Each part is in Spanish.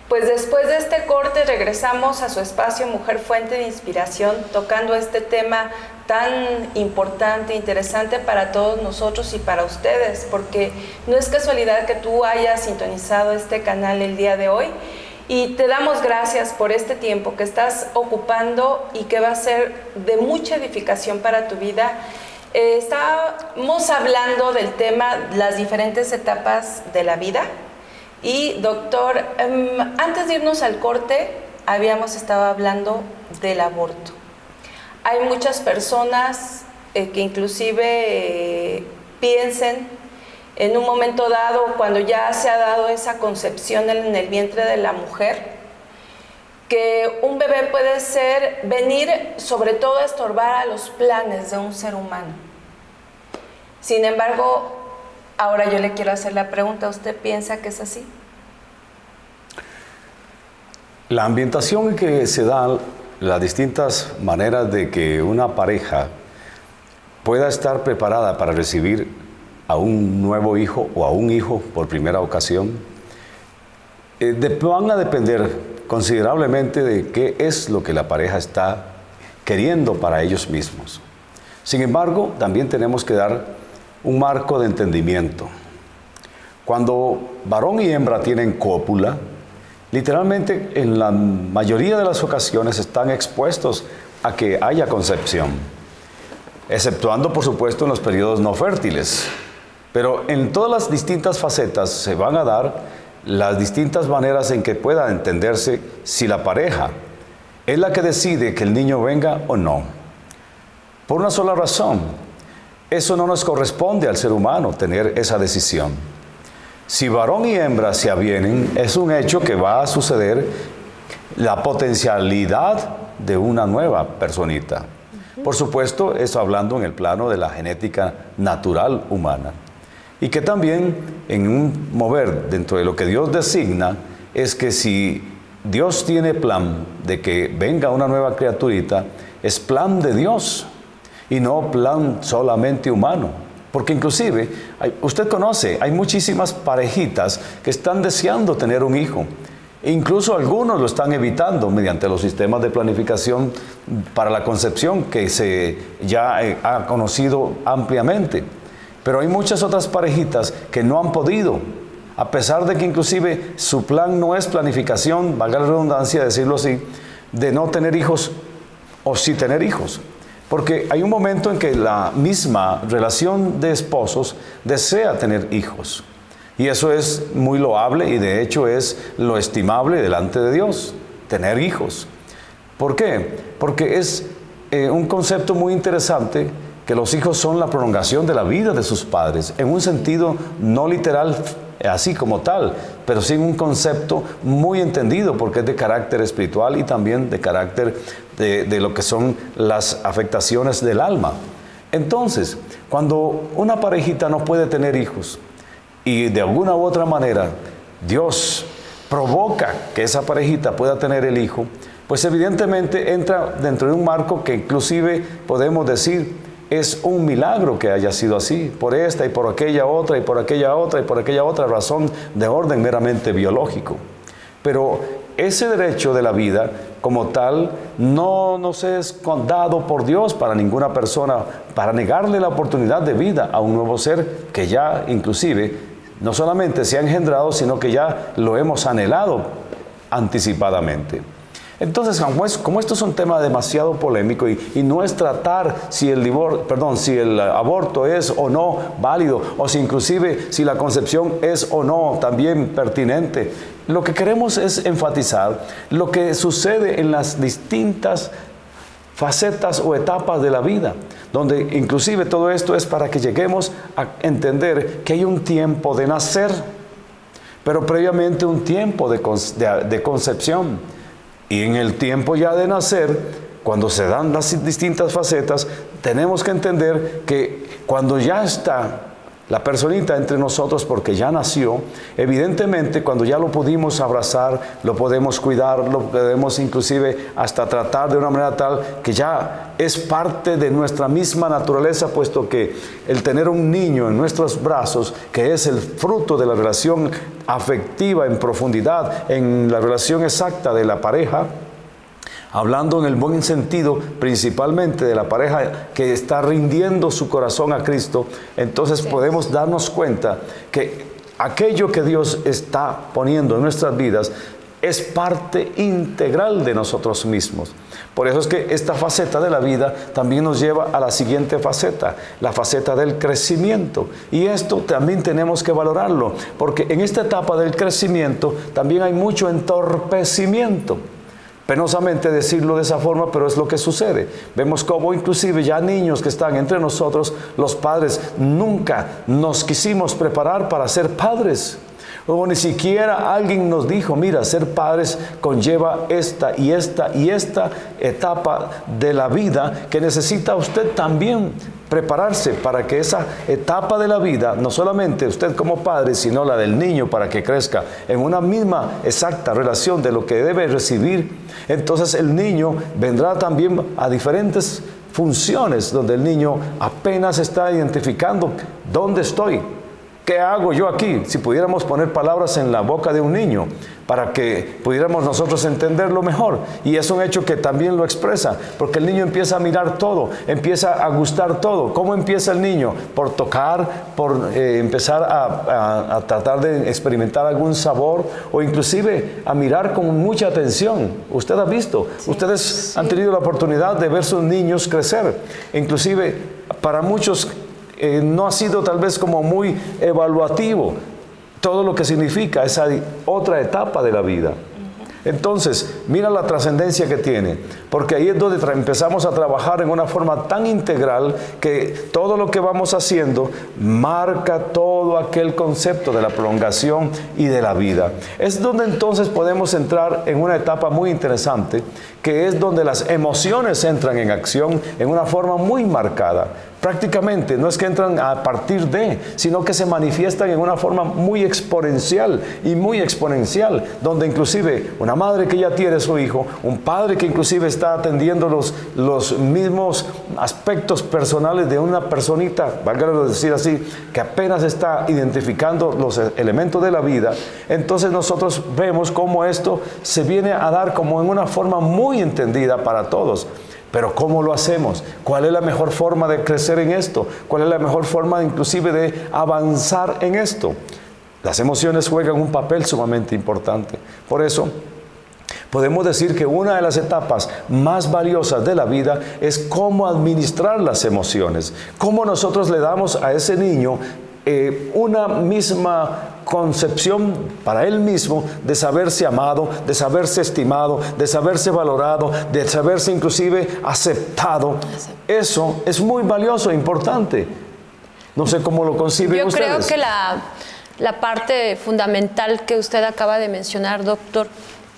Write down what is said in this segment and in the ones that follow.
Pues después de este corte regresamos a su espacio Mujer Fuente de Inspiración, tocando este tema tan importante, interesante para todos nosotros y para ustedes, porque no es casualidad que tú hayas sintonizado este canal el día de hoy, y te damos gracias por este tiempo que estás ocupando y que va a ser de mucha edificación para tu vida. Estamos hablando del tema, las diferentes etapas de la vida. Y doctor, antes de irnos al corte, habíamos estado hablando del aborto. Hay muchas personas que inclusive piensen en un momento dado, cuando ya se ha dado esa concepción en el vientre de la mujer, que un bebé puede venir sobre todo a estorbar a los planes de un ser humano. Sin embargo, ahora yo le quiero hacer la pregunta, ¿usted piensa que es así? La ambientación en que se dan las distintas maneras de que una pareja pueda estar preparada para recibir a un nuevo hijo o a un hijo por primera ocasión, van a depender considerablemente de qué es lo que la pareja está queriendo para ellos mismos. Sin embargo, también tenemos que dar un marco de entendimiento. Cuando varón y hembra tienen cópula, literalmente en la mayoría de las ocasiones están expuestos a que haya concepción, exceptuando por supuesto en los periodos no fértiles. Pero en todas las distintas facetas se van a dar las distintas maneras en que pueda entenderse si la pareja es la que decide que el niño venga o no. Por una sola razón, eso no nos corresponde al ser humano tener esa decisión. Si varón y hembra se avienen, es un hecho que va a suceder la potencialidad de una nueva personita. Por supuesto, eso hablando en el plano de la genética natural humana. Y que también en un mover dentro de lo que Dios designa, es que si Dios tiene plan de que venga una nueva criaturita, es plan de Dios y no plan solamente humano. Porque inclusive, usted conoce, hay muchísimas parejitas que están deseando tener un hijo. Incluso algunos lo están evitando mediante los sistemas de planificación para la concepción que se ya ha conocido ampliamente. Pero hay muchas otras parejitas que no han podido, a pesar de que inclusive su plan no es planificación, valga la redundancia decirlo así, de no tener hijos o sí tener hijos. Porque hay un momento en que la misma relación de esposos desea tener hijos. Y eso es muy loable y de hecho es lo estimable delante de Dios, tener hijos. ¿Por qué? Porque es un concepto muy interesante, que los hijos son la prolongación de la vida de sus padres, en un sentido no literal así como tal, pero sí en un concepto muy entendido, porque es de carácter espiritual y también de carácter de lo que son las afectaciones del alma. Entonces, cuando una parejita no puede tener hijos y de alguna u otra manera Dios provoca que esa parejita pueda tener el hijo, pues evidentemente entra dentro de un marco que inclusive podemos decir es un milagro que haya sido así, por esta y por aquella otra y por aquella otra y por aquella otra razón de orden meramente biológico. Pero ese derecho de la vida como tal no nos es dado por Dios para ninguna persona, para negarle la oportunidad de vida a un nuevo ser que ya inclusive no solamente se ha engendrado, sino que ya lo hemos anhelado anticipadamente. Entonces, como esto es un tema demasiado polémico y no es tratar si el aborto es o no válido, o si inclusive si la concepción es o no también pertinente, lo que queremos es enfatizar lo que sucede en las distintas facetas o etapas de la vida, donde inclusive todo esto es para que lleguemos a entender que hay un tiempo de nacer, pero previamente un tiempo de concepción. Y en el tiempo ya de nacer, cuando se dan las distintas facetas, tenemos que entender que cuando ya está la personita entre nosotros porque ya nació. Evidentemente, cuando ya lo pudimos abrazar, lo podemos cuidar, lo podemos inclusive hasta tratar de una manera tal que ya es parte de nuestra misma naturaleza, puesto que el tener un niño en nuestros brazos, que es el fruto de la relación afectiva en profundidad, en la relación exacta de la pareja, hablando en el buen sentido, principalmente de la pareja que está rindiendo su corazón a Cristo, entonces podemos darnos cuenta que aquello que Dios está poniendo en nuestras vidas es parte integral de nosotros mismos. Por eso es que esta faceta de la vida también nos lleva a la siguiente faceta, la faceta del crecimiento. Y esto también tenemos que valorarlo, porque en esta etapa del crecimiento también hay mucho entorpecimiento. Penosamente decirlo de esa forma, pero es lo que sucede. Vemos cómo inclusive ya niños que están entre nosotros, los padres nunca nos quisimos preparar para ser padres. O ni siquiera alguien nos dijo, mira, ser padres conlleva esta y esta y esta etapa de la vida que necesita usted también prepararse para que esa etapa de la vida, no solamente usted como padre, sino la del niño para que crezca en una misma exacta relación de lo que debe recibir. Entonces el niño vendrá también a diferentes funciones donde el niño apenas está identificando dónde estoy. ¿Qué hago yo aquí? Si pudiéramos poner palabras en la boca de un niño para que pudiéramos nosotros entenderlo mejor. Y es un hecho que también lo expresa, porque el niño empieza a mirar todo, empieza a gustar todo. ¿Cómo empieza el niño? Por tocar, por empezar a tratar de experimentar algún sabor o inclusive a mirar con mucha atención. Usted ha visto, ustedes han tenido la oportunidad de ver sus niños crecer. Inclusive para muchos no ha sido tal vez como muy evaluativo todo lo que significa esa otra etapa de la vida. Entonces, mira la trascendencia que tiene, porque ahí es donde empezamos a trabajar en una forma tan integral que todo lo que vamos haciendo marca todo aquel concepto de la prolongación y de la vida. Es donde entonces podemos entrar en una etapa muy interesante, que es donde las emociones entran en acción en una forma muy marcada. Prácticamente no es que entran a partir de, sino que se manifiestan en una forma muy exponencial y muy exponencial, donde inclusive una madre que ya tiene su hijo, un padre que inclusive está atendiendo los mismos aspectos personales de una personita, valga decir así, que apenas está identificando los elementos de la vida. Entonces nosotros vemos cómo esto se viene a dar como en una forma muy entendida para todos. Pero ¿cómo lo hacemos? ¿Cuál es la mejor forma de crecer en esto? ¿Cuál es la mejor forma inclusive de avanzar en esto? Las emociones juegan un papel sumamente importante. Por eso podemos decir que una de las etapas más valiosas de la vida es cómo administrar las emociones. Cómo nosotros le damos a ese niño una misma concepción para él mismo de saberse amado, de saberse estimado, de saberse valorado, de saberse inclusive aceptado. Eso es muy valioso e importante. No sé cómo lo conciben ustedes. Yo creo que la parte fundamental que usted acaba de mencionar, doctor,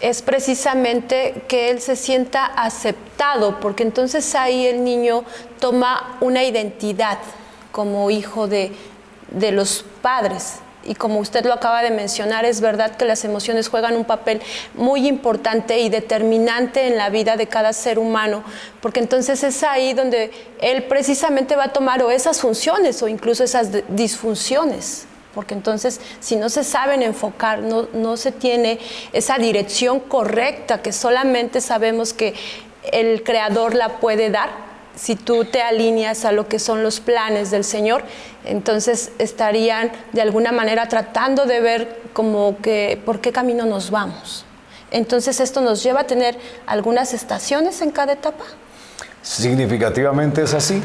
es precisamente que él se sienta aceptado, porque entonces ahí el niño toma una identidad como hijo de los padres. Y como usted lo acaba de mencionar, es verdad que las emociones juegan un papel muy importante y determinante en la vida de cada ser humano, porque entonces es ahí donde él precisamente va a tomar o esas funciones o incluso esas disfunciones, porque entonces si no se saben enfocar, no se tiene esa dirección correcta que solamente sabemos que el Creador la puede dar. Si tú te alineas a lo que son los planes del Señor, entonces estarían de alguna manera tratando de ver como que por qué camino nos vamos. Entonces esto nos lleva a tener algunas estaciones en cada etapa. Significativamente es así,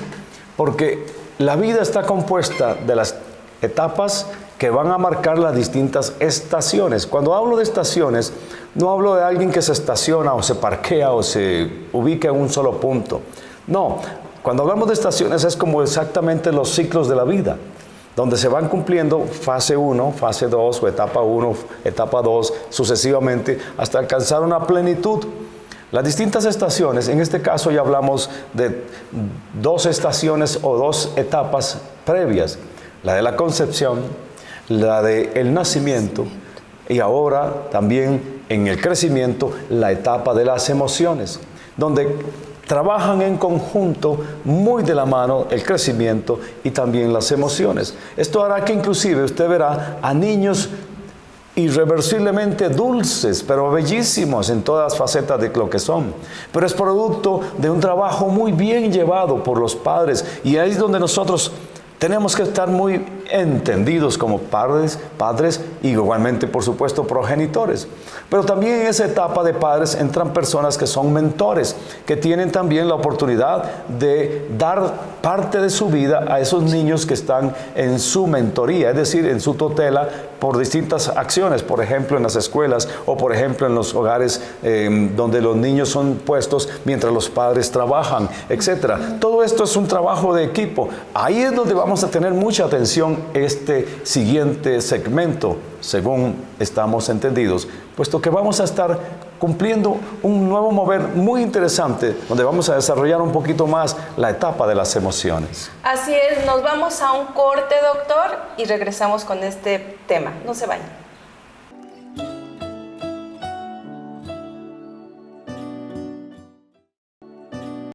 porque la vida está compuesta de las etapas que van a marcar las distintas estaciones. Cuando hablo de estaciones, no hablo de alguien que se estaciona o se parquea o se ubica en un solo punto. No, cuando hablamos de estaciones es como exactamente los ciclos de la vida, donde se van cumpliendo fase 1, fase 2 o etapa 1, etapa 2, sucesivamente, hasta alcanzar una plenitud. Las distintas estaciones, en este caso ya hablamos de 2 estaciones o 2 etapas previas. la de la concepción, la del nacimiento y ahora también en el crecimiento la etapa de las emociones, donde trabajan en conjunto muy de la mano el crecimiento y también las emociones. Esto hará que inclusive usted verá a niños irreversiblemente dulces, pero bellísimos en todas las facetas de lo que son. Pero es producto de un trabajo muy bien llevado por los padres, y ahí es donde nosotros tenemos que estar muy entendidos como padres y igualmente, por supuesto, progenitores. Pero también en esa etapa de padres entran personas que son mentores, que tienen también la oportunidad de dar parte de su vida a esos niños que están en su mentoría, es decir, en su tutela por distintas acciones, por ejemplo, en las escuelas o, por ejemplo, en los hogares donde los niños son puestos mientras los padres trabajan, etc. Todo esto es un trabajo de equipo. Ahí es donde vamos a tener mucha atención este siguiente segmento, según estamos entendidos, puesto que vamos a estar cumpliendo un nuevo mover muy interesante, donde vamos a desarrollar un poquito más la etapa de las emociones. Así es, nos vamos a un corte, doctor, y regresamos con este tema. No se vayan.